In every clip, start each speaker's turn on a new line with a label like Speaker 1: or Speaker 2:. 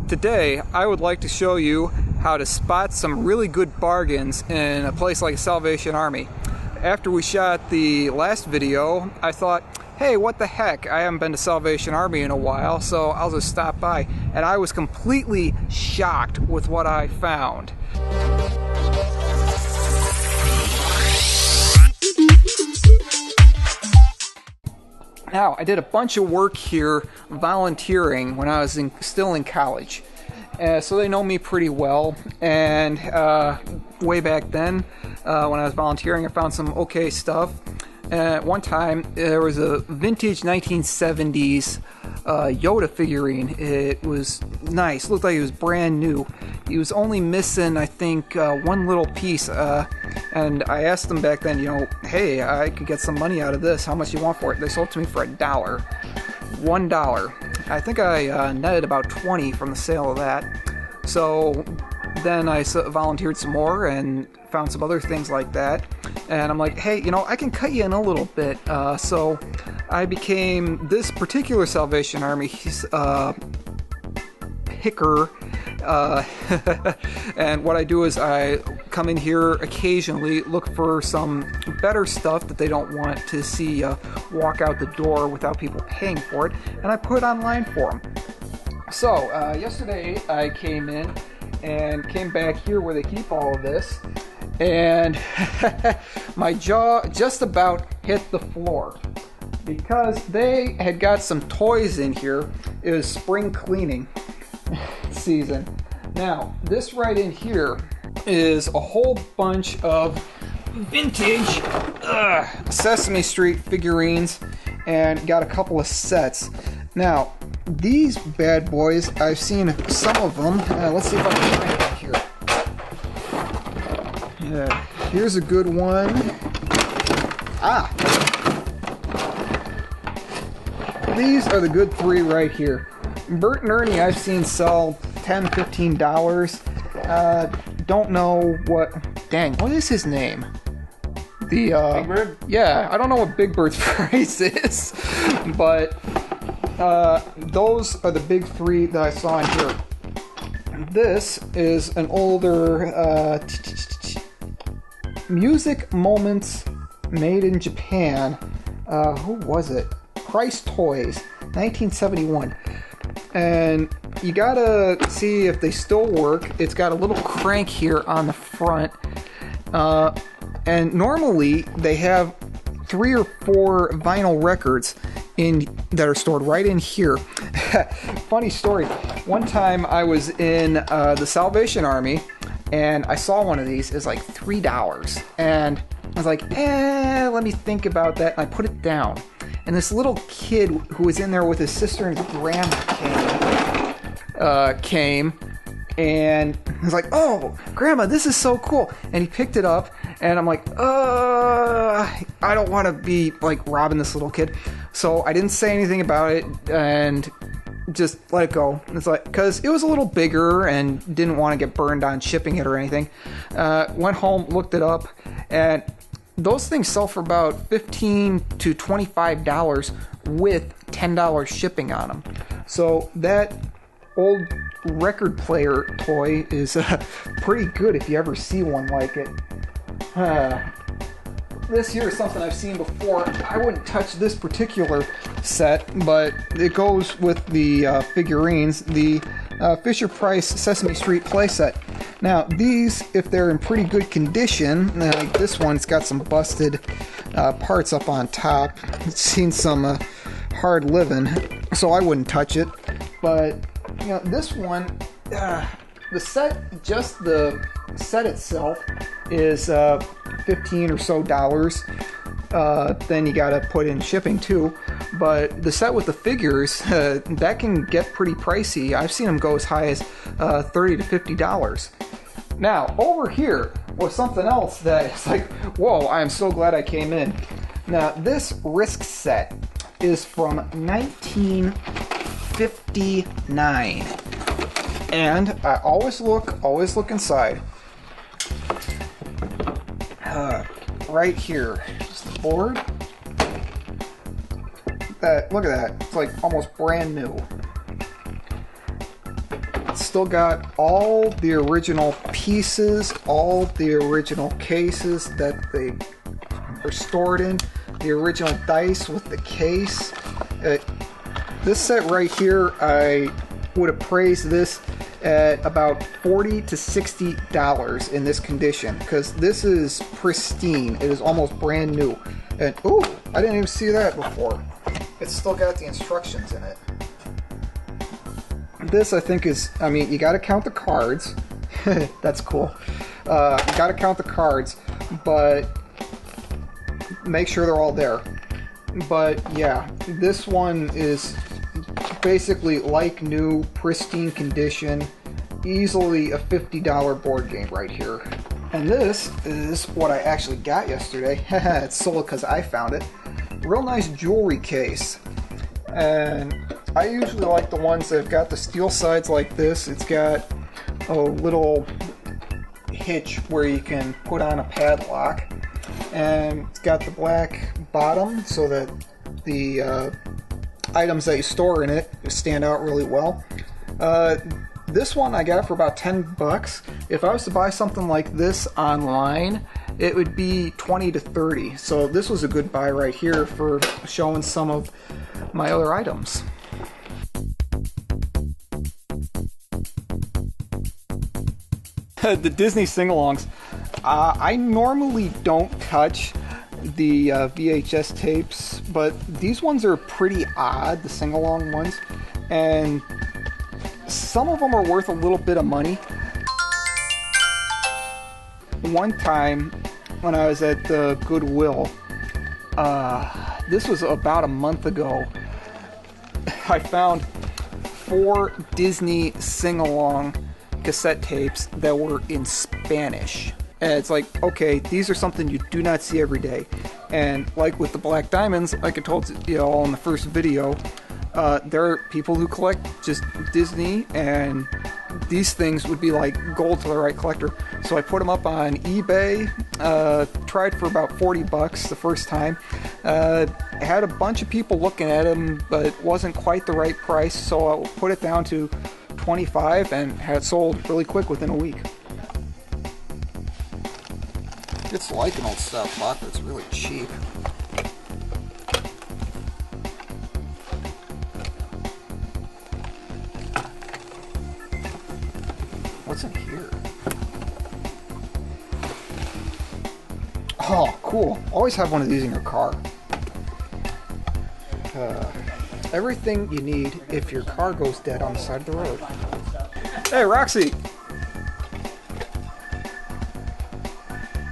Speaker 1: Today, I would like to show you how to spot some really good bargains in a place like Salvation Army. After we shot the last video, I thought, hey, what the heck? I haven't been to Salvation Army in a while, so I'll just stop by. And I was completely shocked with what I found. Now, I did a bunch of work here volunteering when I was still in college. So they know me pretty well, and way back then, when I was volunteering, I found some okay stuff. One time, there was a vintage 1970s Yoda figurine. It was nice, looked like it was brand new. He was only missing, I think, one little piece, and I asked them back then, you know, hey, I could get some money out of this, how much do you want for it? They sold it to me for $1. $1. I think I netted about 20 from the sale of that. So then I volunteered some more and found some other things like that. And I'm like, hey, you know, I can cut you in a little bit. So I became this particular Salvation Army picker. And what I do is I come in here occasionally, look for some better stuff that they don't want to see walk out the door without people paying for it, and I put it online for them. So yesterday I came in and came back here where they keep all of this, and my jaw just about hit the floor because they had got some toys in here. It was spring cleaning season. Now, this right in here is a whole bunch of vintage Sesame Street figurines, and got a couple of sets. Now, these bad boys, I've seen some of them. Let's see if I can find it here. Here's a good one. These are the good three right here. Bert and Ernie I've seen sell $10, $15. Don't know what... Dang, what is his name? Big Bird? Yeah, I don't know what Big Bird's price is, but those are the big three that I saw in here. This is an older Music Moments made in Japan. Who was it? Price Toys, 1971. And you gotta see if they still work. It's got a little crank here on the front. And normally they have 3 or 4 vinyl records that are stored right in here. Funny story. One time I was in the Salvation Army and I saw one of these. It was like $3. And I was like, let me think about that. And I put it down. And this little kid who was in there with his sister and his grandma came and was like, oh, Grandma, this is so cool. And he picked it up, and I'm like, I don't want to be like robbing this little kid. So I didn't say anything about it and just let it go. It's like, because it was a little bigger and didn't want to get burned on shipping it or anything. Went home, looked it up, and those things sell for about $15 to $25 with $10 shipping on them. So that old record player toy is pretty good if you ever see one like it. This here is something I've seen before. I wouldn't touch this particular set, but it goes with the figurines, the Fisher-Price Sesame Street playset. Now, these, if they're in pretty good condition, like this one's got some busted parts up on top. It's seen some hard living, so I wouldn't touch it. But, you know, this one, the set, just the set itself is $15 or so. Then you gotta put in shipping too. But the set with the figures, that can get pretty pricey. I've seen them go as high as $30 to $50. Now, over here was something else that is like, whoa, I am so glad I came in. Now, this Risk set is from 1959. And I always look inside. Right here, just the board. Look at that, it's like almost brand new. It's still got all the original pieces, all the original cases that they are stored in, the original dice with the case. This set right here, I would appraise this at about $40 to $60 in this condition, because this is pristine. It is almost brand new. And ooh, I didn't even see that before. It's still got the instructions in it. This, I think, is, I mean, you gotta count the cards. That's cool. You gotta count the cards, but make sure they're all there. But yeah, this one is basically like new, pristine condition, easily a $50 board game right here. And this is what I actually got yesterday. It's sold because I found it. Real nice jewelry case. And I usually like the ones that have got the steel sides like this. It's got a little hitch where you can put on a padlock. And it's got the black bottom so that the items that you store in it stand out really well. This one I got for about 10 bucks. If I was to buy something like this online, it would be 20 to 30. So this was a good buy right here for showing some of my other items. The Disney sing-alongs. I normally don't touch the VHS tapes, but these ones are pretty odd, the sing-along ones, and some of them are worth a little bit of money. One time when I was at the Goodwill, this was about a month ago, I found 4 Disney sing-along cassette tapes that were in Spanish. And it's like, okay, these are something you do not see every day. And like with the Black Diamonds, like I told you all in the first video, there are people who collect just Disney, and these things would be like gold to the right collector. So I put them up on eBay, tried for about 40 bucks the first time. Had a bunch of people looking at them, but it wasn't quite the right price, so I put it down to 25 and had it sold really quick within a week. It's like an old style clock, but it's really cheap. What's in here? Oh, cool. Always have one of these in your car. Everything you need if your car goes dead on the side of the road. Hey, Roxy!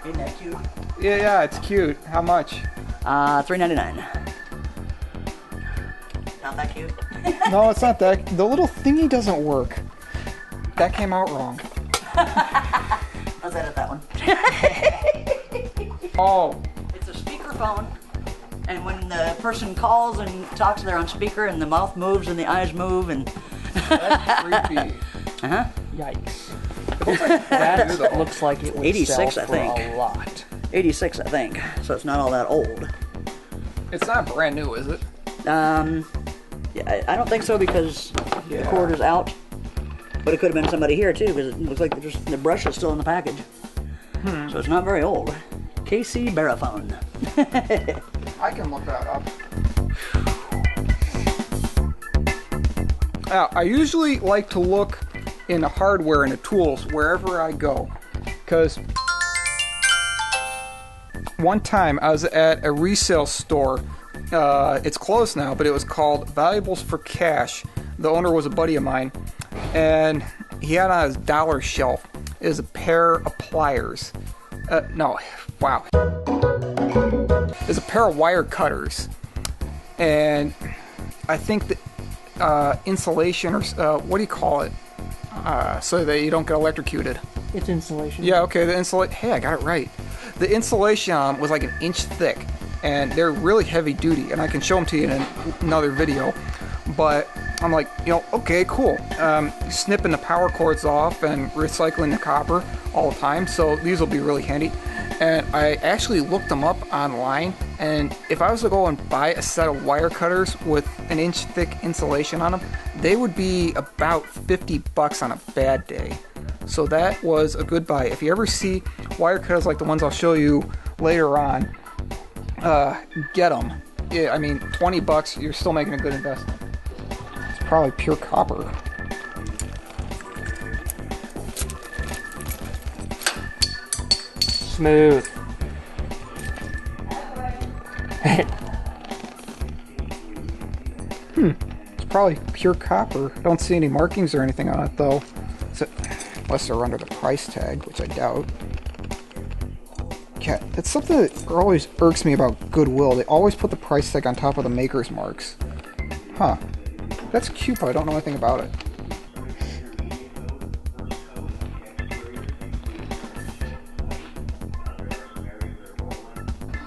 Speaker 2: Isn't that cute?
Speaker 1: Yeah, it's cute. How much?
Speaker 2: $3.99. Not that cute?
Speaker 1: No, it's not that. The little thingy doesn't work. That came out wrong.
Speaker 2: Let's edit that one.
Speaker 1: Oh.
Speaker 2: It's a speakerphone, and when the person calls and talks, they're on speaker, and the mouth moves and the eyes move, and...
Speaker 1: That's creepy.
Speaker 2: Uh-huh.
Speaker 3: Yikes. That looks like it would
Speaker 2: 86,
Speaker 3: sell
Speaker 2: I
Speaker 3: for
Speaker 2: think.
Speaker 3: a lot.
Speaker 2: 86, I think, so it's not all that old.
Speaker 1: It's not brand new, is it?
Speaker 2: Yeah, I don't think so, because the cord is out. But it could have been somebody here too, because it looks like the brush is still in the package. So it's not very old. KC Baraphone.
Speaker 1: I can look that up. Now, I usually like to look in the hardware and the tools wherever I go, because one time I was at a resale store. It's closed now, but it was called Valuables for Cash. The owner was a buddy of mine, and he had on his dollar shelf is a pair of pliers. Is a pair of wire cutters, and I think that insulation, or what do you call it, so that you don't get electrocuted.
Speaker 3: It's insulation.
Speaker 1: Yeah, okay. Hey, I got it right. The insulation was like an inch thick, and they're really heavy duty, and I can show them to you in another video. But I'm like, okay, cool. Snipping the power cords off and recycling the copper all the time, so these will be really handy. And I actually looked them up online, and if I was to go and buy a set of wire cutters with an inch thick insulation on them, they would be about $50 on a bad day. So that was a good buy. If you ever see wire cutters like the ones I'll show you later on, get them. Yeah, I mean, $20, you're still making a good investment. It's probably pure copper.
Speaker 3: Smooth.
Speaker 1: It's probably pure copper. I don't see any markings or anything on it though. Unless they're under the price tag, which I doubt. Yeah, it's something that always irks me about Goodwill. They always put the price tag on top of the maker's marks. Huh. That's cute, but I don't know anything about it.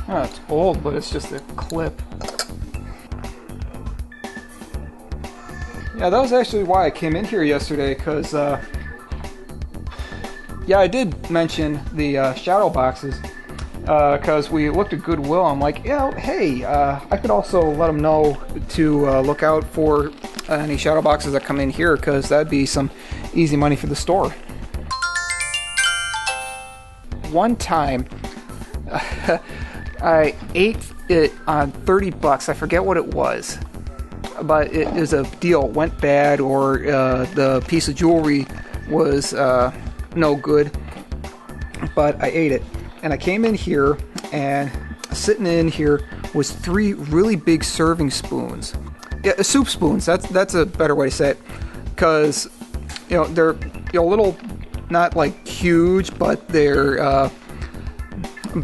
Speaker 1: Oh, it's old, but it's just a clip. Yeah, that was actually why I came in here yesterday, because, yeah, I did mention the shadow boxes, because we looked at Goodwill. I'm like, yeah, hey, I could also let them know to look out for any shadow boxes that come in here, because that'd be some easy money for the store. One time, I ate it on $30. I forget what it was, but it is a deal. It went bad, or the piece of jewelry was no good, but I ate it. And I came in here, and sitting in here was 3 really big serving spoons. Yeah, soup spoons. That's a better way to say it, because they're a little, not like huge, but they're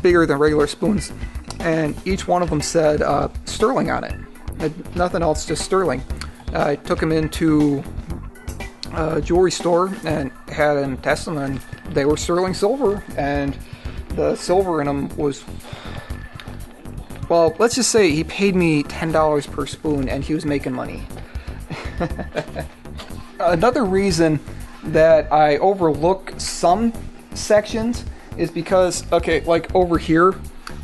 Speaker 1: bigger than regular spoons. And each one of them said sterling on it. Nothing else, just sterling. I took them into a jewelry store and had them test them, and they were sterling silver. And the silver in them was, well, let's just say he paid me $10 per spoon, and he was making money. Another reason that I overlook some sections is because, okay, like over here,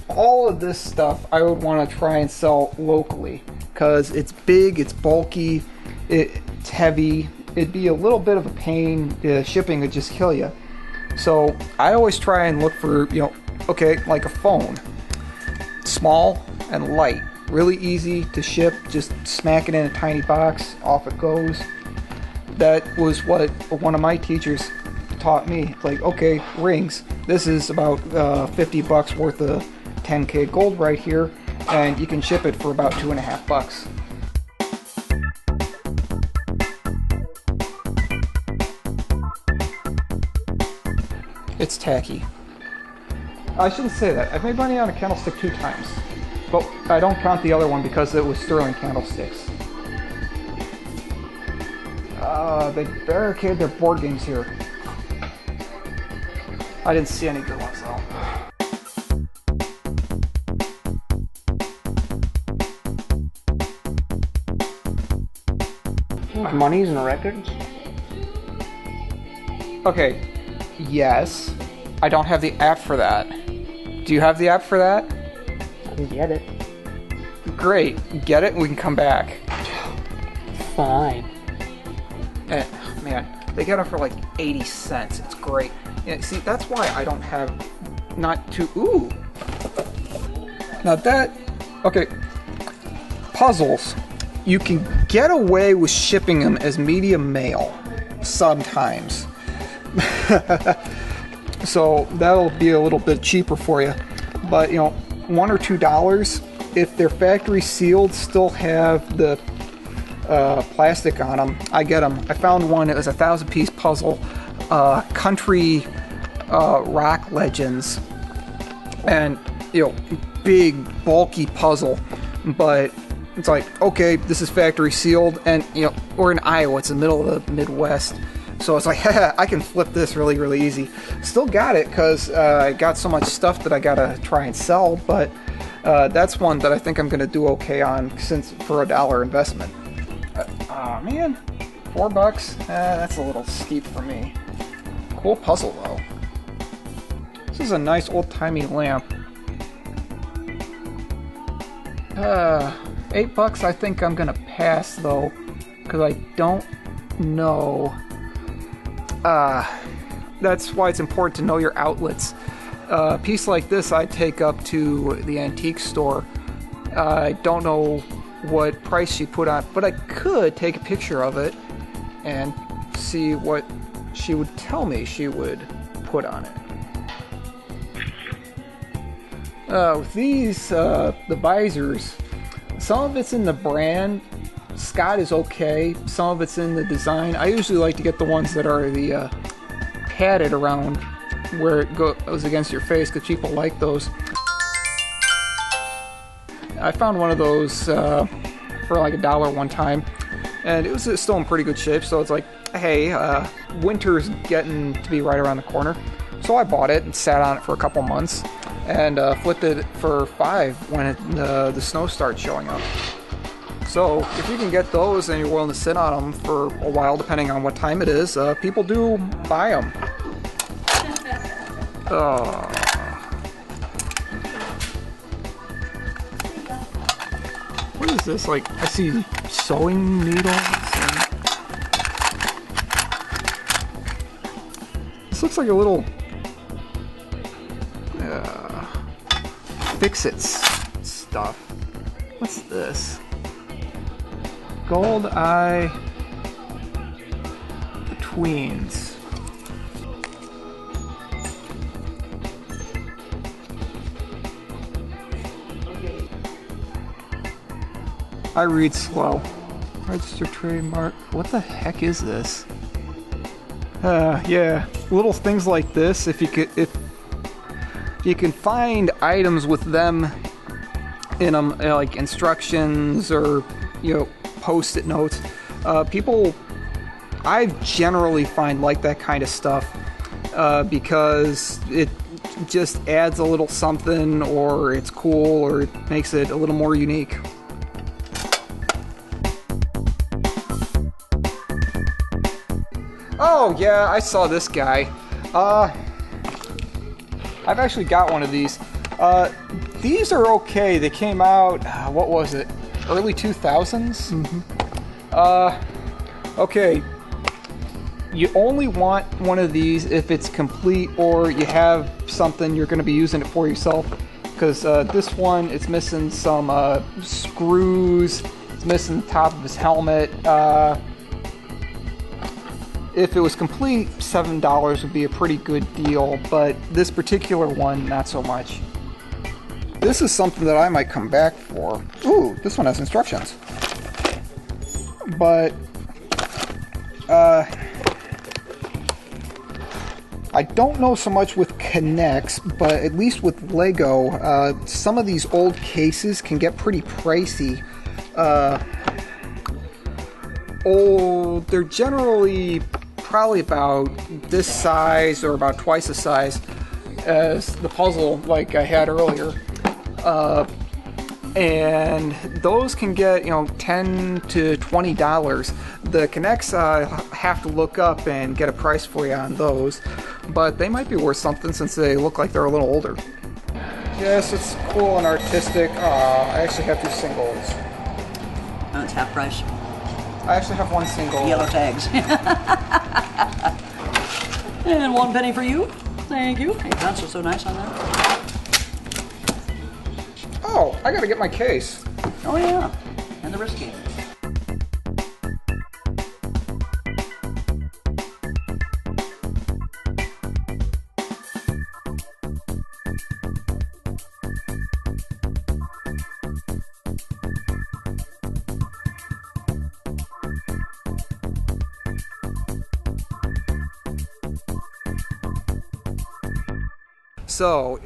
Speaker 1: all of this stuff I would want to try and sell locally, because it's big, it's bulky, it's heavy. It'd be a little bit of a pain. Shipping would just kill you. So I always try and look for, okay, like a phone. Small and light. Really easy to ship. Just smack it in a tiny box. Off it goes. That was what one of my teachers taught me. Like, okay, rings. This is about $50 worth of 10K gold right here. And you can ship it for about $2.50. It's tacky. I shouldn't say that. I've made money on a candlestick 2 times. But I don't count the other one because it was sterling candlesticks. They barricade their board games here. I didn't see any good ones though.
Speaker 3: Monies and records?
Speaker 1: Okay. Yes. I don't have the app for that. Do you have the app for that?
Speaker 3: I can get it.
Speaker 1: Great. Get it and we can come back.
Speaker 3: Fine.
Speaker 1: Man, they get them for like 80 cents. It's great. Yeah, see, that's why I don't have ooh. Now that, okay, puzzles. You can get away with shipping them as medium mail sometimes. So that'll be a little bit cheaper for you. But, $1 or $2, if they're factory sealed, still have the plastic on them, I get them. I found one, it was a 1,000-piece puzzle, country rock legends, and big bulky puzzle, but it's like, okay, this is factory sealed, and we're in Iowa, it's the middle of the Midwest, so it's like, I can flip this really, really easy. Still got it because I got so much stuff that I gotta try and sell, but that's one that I think I'm gonna do okay on, since for $1 investment. Oh man, $4? That's a little steep for me. Cool puzzle though. This is a nice old-timey lamp. $8 I think I'm gonna pass though, because I don't know. That's why it's important to know your outlets. A piece like this I'd take up to the antique store. I don't know what price she put on, but I could take a picture of it and see what she would tell me she would put on it. With these, the visors, some of it's in the brand. Scott is okay. Some of it's in the design. I usually like to get the ones that are the padded around where it goes against your face, because people like those. I found one of those for like $1 one time, and it was still in pretty good shape, so it's like, hey, winter's getting to be right around the corner. So I bought it and sat on it for a couple months, and flipped it for $5 when the snow starts showing up. So if you can get those and you're willing to sit on them for a while, depending on what time it is, people do buy them. What is this? Like, I see sewing needles. This looks like a little fix-its stuff. What's this? Gold Eye Tweens. I read slow. Register trademark. What the heck is this? Yeah, little things like this. If you can find items with them in them, like instructions or post-it notes. People, I generally find like that kind of stuff because it just adds a little something, or it's cool, or it makes it a little more unique. Oh yeah, I saw this guy. I've actually got one of these. These are okay. They came out, what was it? Early 2000s? Mm-hmm. Okay. You only want one of these if it's complete, or you have something you're going to be using it for yourself. Because this one, it's missing some screws. It's missing the top of his helmet. If it was complete, $7 would be a pretty good deal, but this particular one, not so much. This is something that I might come back for. Ooh, this one has instructions. But, I don't know so much with Connects, but at least with Lego, some of these old cases can get pretty pricey. They're generally probably about this size or about twice the size as the puzzle like I had earlier. And those can get, $10 to $20. The Connects, have to look up and get a price for you on those, but they might be worth something since they look like they're a little older. Yes, it's cool and artistic. I actually have 2 singles.
Speaker 2: Oh, it's half price.
Speaker 1: I actually have 1 single.
Speaker 2: Yellow tags. And 1 penny for you. Thank you. Hey, pencil's so nice on there.
Speaker 1: Oh, I gotta get my case.
Speaker 2: Oh yeah, and the wrist game.
Speaker 1: So,